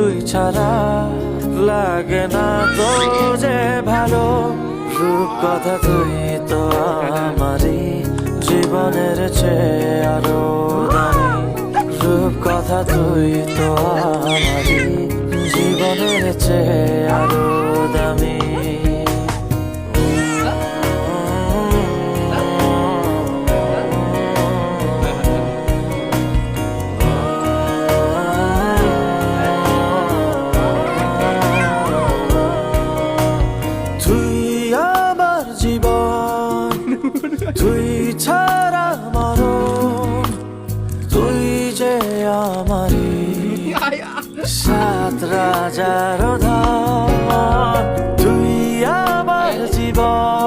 তুই ছাড়া লাগে না তো যে ভালো, রূপ কথা তুই তো আমারই জীবনের চেয়ে আরো দামি, রূপ কথা তুই তো আমারই জীবনের চেয়ে আরো দামি। তুই ছাড়া মরণ, তুই যে আমারি সাত রাজার ধন, তুই আমার জীবন।